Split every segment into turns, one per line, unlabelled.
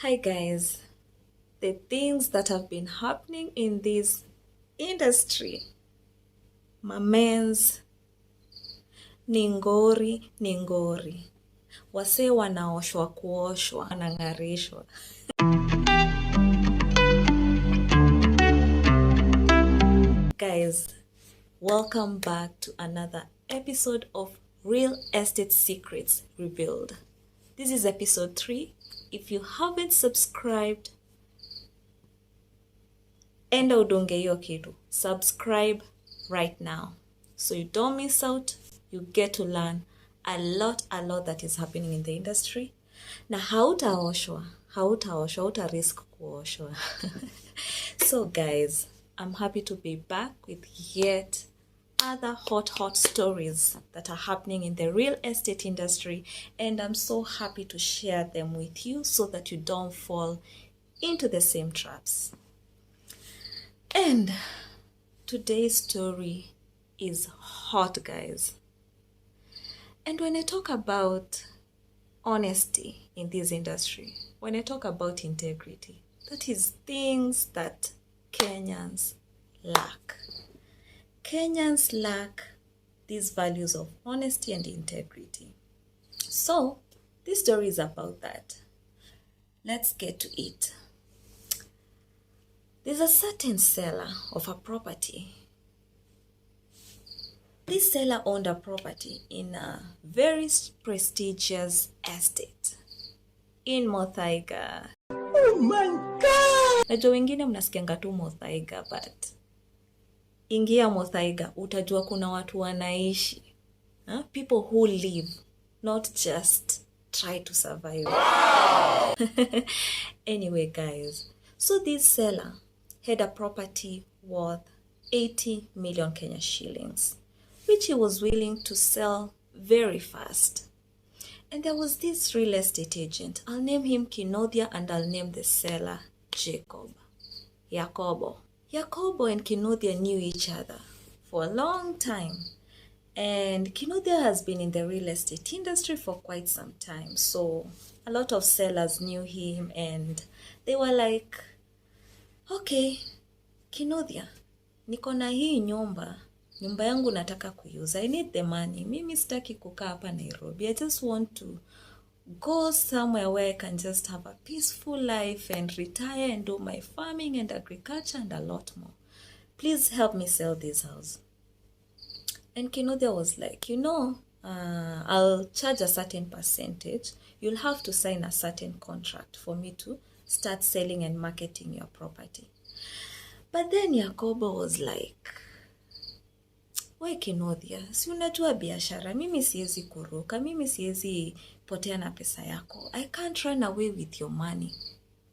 Hi guys, the things that have been happening in this industry, mamens, ningori, wase wanaoshwa kuoshwa, wanang'arishwa. Guys, welcome back to another episode of Real Estate Secrets Revealed. This is episode 3. If you haven't subscribed, enda udonge hiyo kitu. Subscribe right now so you don't miss out. You get to learn a lot that is happening in the industry. Na hautaoshwa, hautarisk kuoshwa. So guys, I'm happy to be back with yet other hot stories that are happening in the real estate industry, and I'm so happy to share them with you so that you don't fall into the same traps. And today's story is hot, guys. And when I talk about honesty in this industry, when I talk about integrity, that is things that Kenyans lack. Kenyans lack these values of honesty and integrity. So, this story is about that. Let's get to it. There's a certain seller of a property. This seller owned a property in a very prestigious estate in Muthaiga. Oh my God! Najua wengine mnasikianga tu Muthaiga, but ingia Muthaiga utajua kuna watu wanaishi. People who live, not just try to survive. Wow! Anyway, guys, so this seller had a property worth 80 million Kenya shillings, which he was willing to sell very fast. And there was this real estate agent. I'll name him Kinodia and I'll name the seller Jacobo. Jacobo and Kinodia knew each other for a long time. And Kinodia has been in the real estate industry for quite some time. So a lot of sellers knew him and they were like, okay, Kinodia, niko na hii nyumba yangu nataka kuuza. I need the money. Mimi sitaki kukaa hapa Nairobi. I just want to go somewhere where I can just have a peaceful life and retire and do my farming and agriculture and a lot more. Please help me sell this house. And Kinodia was like, I'll charge a certain percentage. You'll have to sign a certain contract for me to start selling and marketing your property. But then Jacobo was like, why Kinodia? Si unajua biashara, mimi siwezi kuruka, mimi siwezi potea na pesa yako. I can't run away with your money.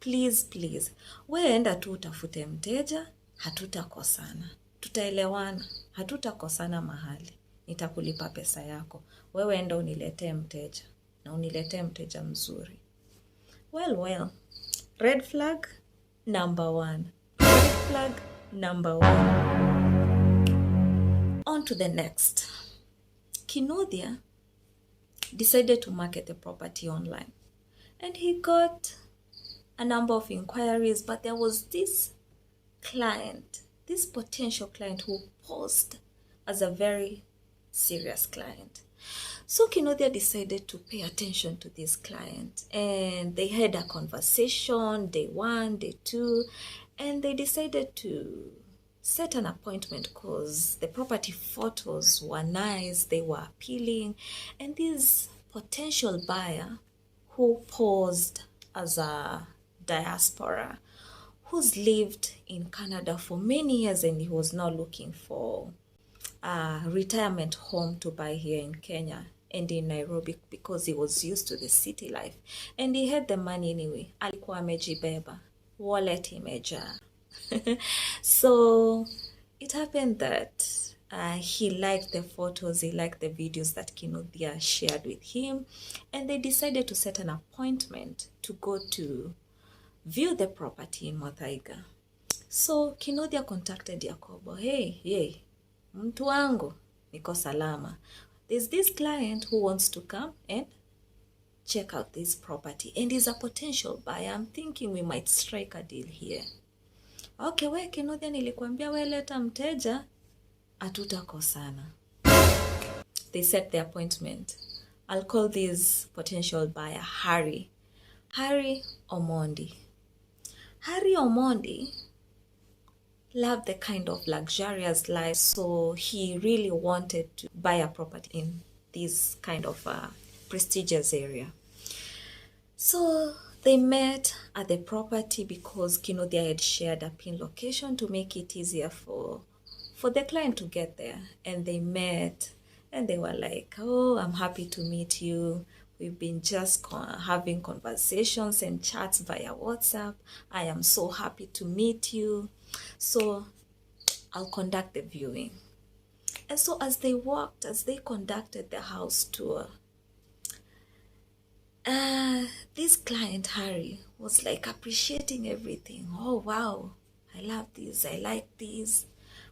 Please. Wewe enda tu utafute mteja, hatutakosana. Tutaelewana, hatutakosana mahali. Nitakulipa pesa yako. Wewe enda uniletee mteja, na uniletee mteja mzuri. Well. Red flag number 1. Red flag number 1. On to the next. Kinodia decided to market the property online. And he got a number of inquiries, but there was this client, this potential client who posed as a very serious client. So Kinodia decided to pay attention to this client. And they had a conversation, day 1, day 2, and they decided to set an appointment because the property photos were nice, they were appealing, and this potential buyer who posed as a diaspora, who's lived in Canada for many years and he was now looking for a retirement home to buy here in Kenya and in Nairobi because he was used to the city life and he had the money anyway. Alikuwa amejibeba, wallet imejaa. So it happened that he liked the photos, he liked the videos that Kinodia shared with him, and they decided to set an appointment to go to view the property in Muthaiga. So Kinodia contacted Jacobo. Hey, mtu wangu, niko salama. There's this client who wants to come and check out this property and is a potential buyer. I'm thinking we might strike a deal here. Okay, we Kinuthia, nilikwambia we leta mteja, hatutakosana. They set the appointment. I'll call this potential buyer Harry Omondi. Harry Omondi loved the kind of luxurious life, so he really wanted to buy a property in this kind of prestigious area. So they met at the property because Kinuthia had shared a pin location to make it easier for the client to get there. And they met and they were like, oh, I'm happy to meet you. We've been just having conversations and chats via WhatsApp. I am so happy to meet you. So I'll conduct the viewing. And so as they conducted the house tour, this client, Harry, was like appreciating everything. Oh, wow, I love this. I like this.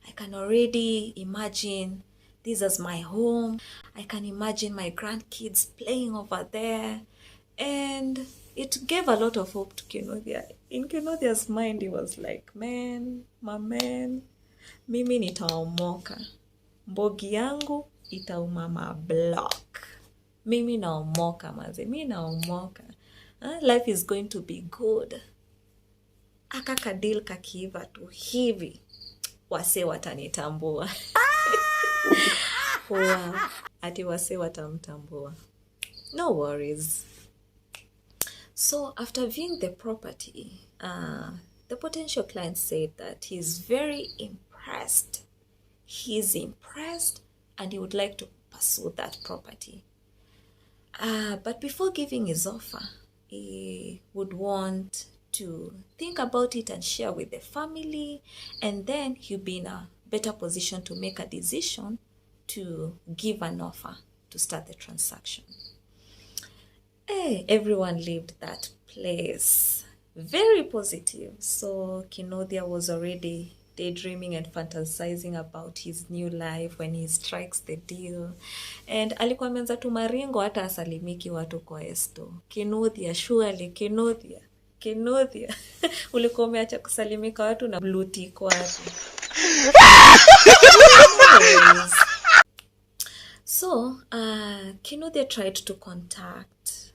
I can already imagine this as my home. I can imagine my grandkids playing over there. And it gave a lot of hope to Kinuthia. In Kinuthia's mind, he was like, man, my man, mimi nitaomoka. Mbogi yangu itaumama block. Mimi naomoka maze, mimi naomoka. Life is going to be good. Aka kadil kakiva tu hivi. Wase watanitambua. Wow. Ati wase watamtambua. No worries. So after viewing the property, the potential client said that he's very impressed. He's impressed and he would like to pursue that property. But before giving his offer, he would want to think about it and share with the family, and then he'll be in a better position to make a decision to give an offer to start the transaction. Hey, everyone lived that place. Very positive. So Kinuthia was already daydreaming and fantasizing about his new life when he strikes the deal. And alikuwa ameanza tu maringo hata asalimiki watu kwa esto. Kinuthia, surely, Kinuthia. Ulikuwa umeacha kusalimika watu na blue tick watu. So, Kinuthia tried to contact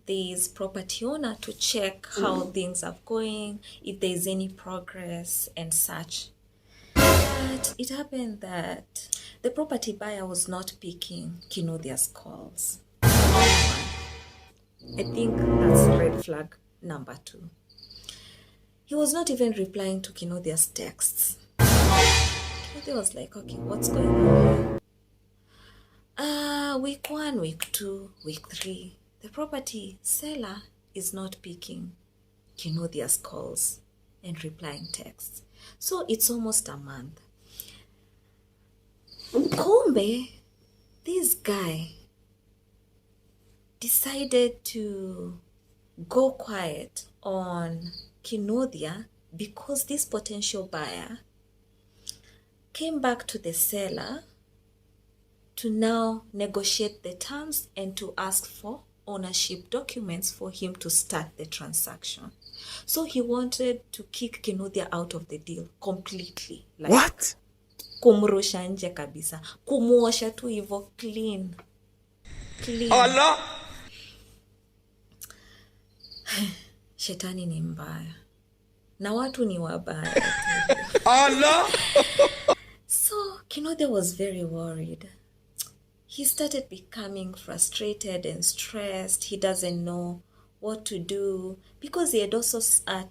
this property owner to check how things are going, if there is any progress and such. But it happened that the property buyer was not picking Kinuthia's calls. I think that's red flag number 2. He was not even replying to Kinuthia's texts. Kinuthia was like, okay, what's going on here? Week 1, week 2, week 3. The property seller is not picking Kinuthia's calls and replying texts. So it's almost a month. Kumbe, this guy decided to go quiet on Kinuthia because this potential buyer came back to the seller to now negotiate the terms and to ask for ownership documents for him to start the transaction. So he wanted to kick Kinuthia out of the deal completely. Like,
what?
Kumrusha nje kabisa. Kumuosha tu hivyo clean.
Allah!
Shetani ni mbaya. Na watu ni wabaya.
Allah!
So Kinuthia was very worried. He started becoming frustrated and stressed. He doesn't know what to do because he had also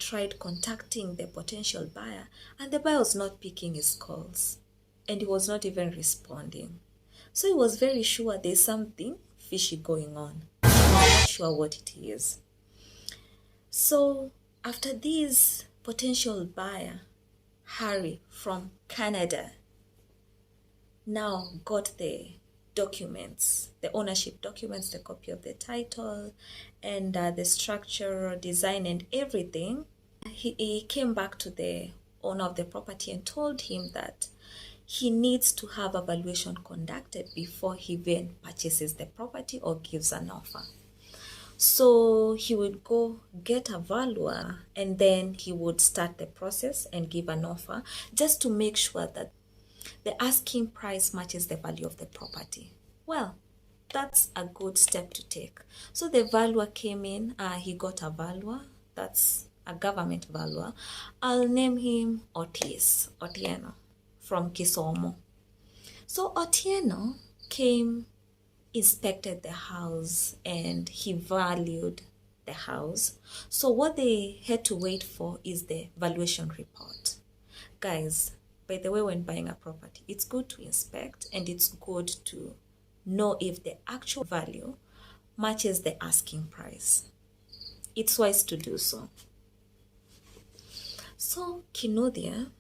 tried contacting the potential buyer and the buyer was not picking his calls and he was not even responding. So he was very sure there's something fishy going on. He was not sure what it is. So after this potential buyer, Harry from Canada, now got the documents, the ownership documents, the copy of the title and the structure, design and everything, he came back to the owner of the property and told him that he needs to have a valuation conducted before he then purchases the property or gives an offer. So he would go get a valuer and then he would start the process and give an offer just to make sure that the asking price matches the value of the property. Well, that's a good step to take. So the valuer came in, he got a valuer, that's a government valuer. I'll name him Otieno from Kisomo. So Otieno came, inspected the house, and he valued the house. So what they had to wait for is the valuation report. Guys, by the way, when buying a property, it's good to inspect and it's good to know if the actual value matches the asking price. It's wise to do so. So Kinodia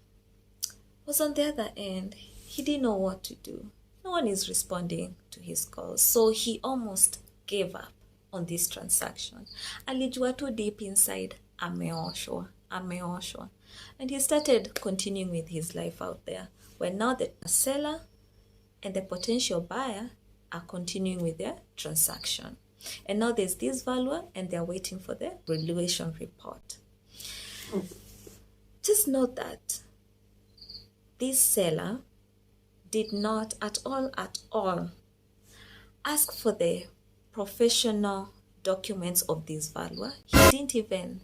was on the other end. He didn't know what to do. No one is responding to his calls. So he almost gave up on this transaction. Alijua too deep inside, ameoshwa. And he started continuing with his life out there, where now the seller and the potential buyer are continuing with their transaction. And now there's this valuer and they're waiting for the valuation report. Just note that this seller did not at all ask for the professional documents of this valuer. He didn't even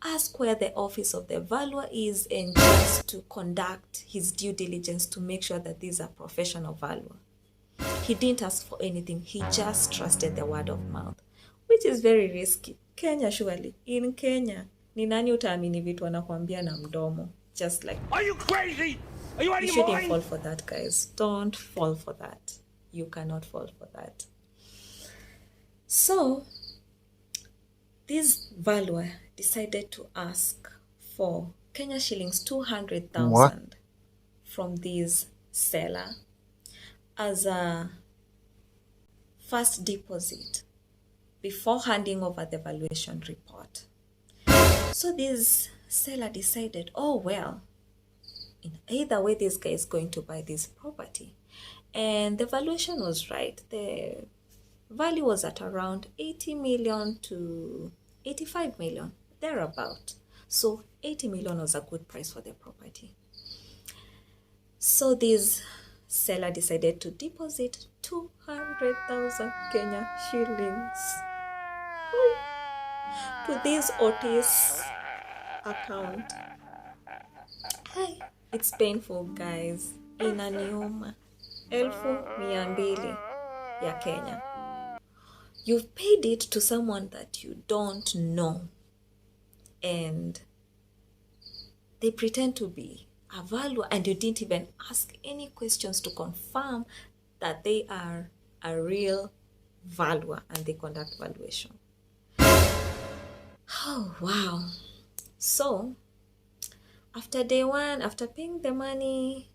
ask where the office of the valuer is and just to conduct his due diligence to make sure that these are professional valuer. He didn't ask for anything. He just trusted the word of mouth, which is very risky. Kenya, surely. In Kenya, ni nani utaamini vitu wanakuambia na mdomo? Just like, are you crazy? Are you out of your mind? You shouldn't fall for that, guys. Don't fall for that. You cannot fall for that. So, this valuer decided to ask for Kenya shillings 200,000 from this seller as a first deposit before handing over the valuation report. So this seller decided, oh well, in either way this guy is going to buy this property. And the valuation was right. The value was at around 80 million to 85 million, thereabout. So 80 million was a good price for the property. So this seller decided to deposit 200,000 Kenya shillings to this Otis account. Hey, it's painful, guys. Inaniuma. 1,200 ya Kenya. You've paid it to someone that you don't know, and they pretend to be a valuer, and you didn't even ask any questions to confirm that they are a real valuer and they conduct valuation. Oh, wow. So, after day one, after paying the money,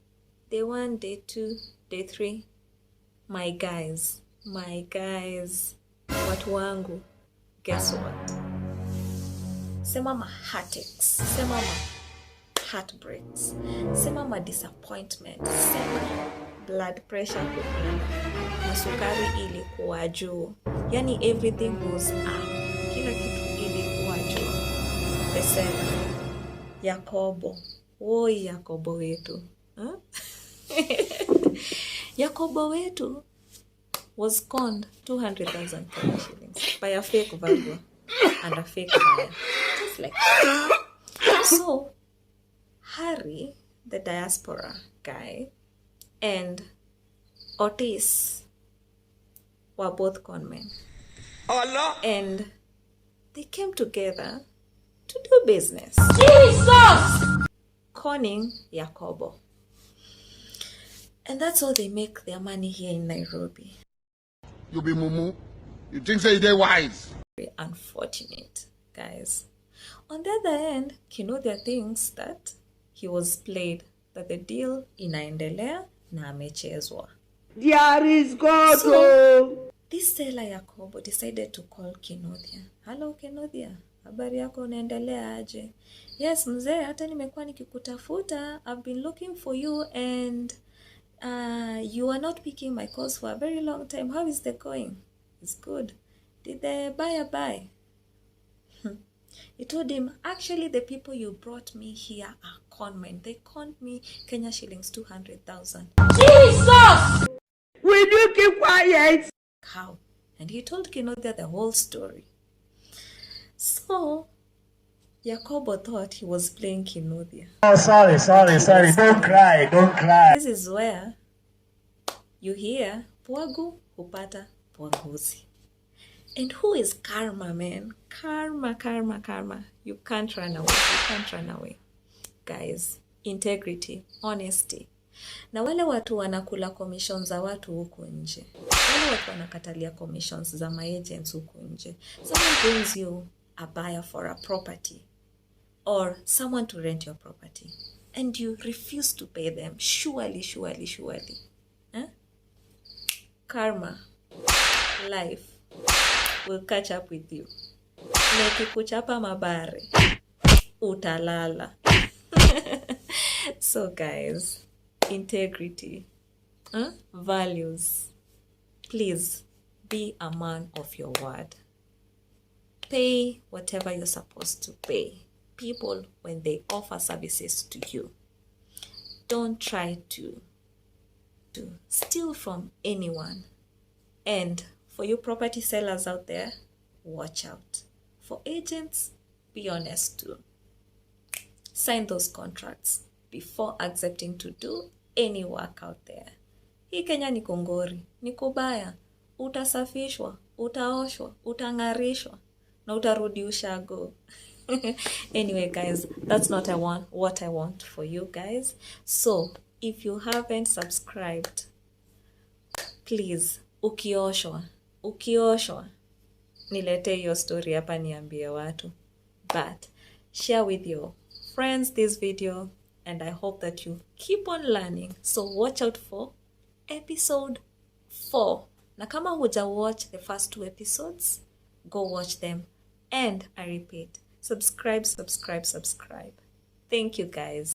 day one, day two, day three, my guys, watu wangu, guess what? Sema ma heartaches, sema ma heartbreaks, sema ma disappointment, sema blood pressure kupanda, na sukari ilikuwa juu. Yani everything was up. Kila kitu ilikuwa juu. The seller, Yakobo. Oi, Yakobo wetu. Huh? Yakobo wetu was conned 200,000 shillings by a fake valuer and a fake buyer. Just like that. So, Harry, the diaspora guy, and Otis were both conmen. Allah. And they came together to do business. Jesus! Conning Yakobo. And that's how they make their money here in Nairobi.
You be mumu. You think so they're wise?
Very unfortunate, guys. On the other end, Kinodia thinks that he was played, that the deal inaendelea na amechezwa.
There is God.
So, this seller Yakobo decided to call Kinodia. Hello Kinodia, habari yako unaendelea aje? Yes mzee, hata nimekuwa nikikutafuta. I've been looking for you and you are not picking my calls for a very long time. How is the going? It's good. Did the buyer buy? He told him, actually, the people you brought me here are conmen. They conned me Kenya shillings 200,000.
Jesus! Will you keep quiet?
How? And he told Kinodia the whole story. So, Yakobo thought he was playing Kinodia.
Oh, sorry. Don't cry.
This is where you hear Pwagu hupata Pwaguzi. And who is karma, man? Karma. You can't run away. Guys, integrity, honesty. Na wale watu wanakula commissions za watu huku nje. Wale watu wanakatalia commissions za agents huku nje. Someone brings you a buyer for a property or someone to rent your property and you refuse to pay them. Surely. Huh? Karma, life will catch up with you. Nekikuchapa mabare, utalala. So guys, integrity, values. Please be a man of your word. Pay whatever you're supposed to pay people when they offer services to you. Don't try to steal from anyone. And for you property sellers out there, watch out. For agents, be honest too. Sign those contracts before accepting to do any work out there. Hii Kenya ni kongori, ni kubaya. Utasafishwa, utaoshwa, utangarishwa, na utarudi ushago. Anyway guys, that's not what I want for you guys. So if you haven't subscribed, please, ukioshwa, nilete your story hapa niambie watu. But share with your friends this video and I hope that you keep on learning. So watch out for episode 4. Na kama huja watch the first 2 episodes, go watch them. And I repeat, subscribe. Thank you guys.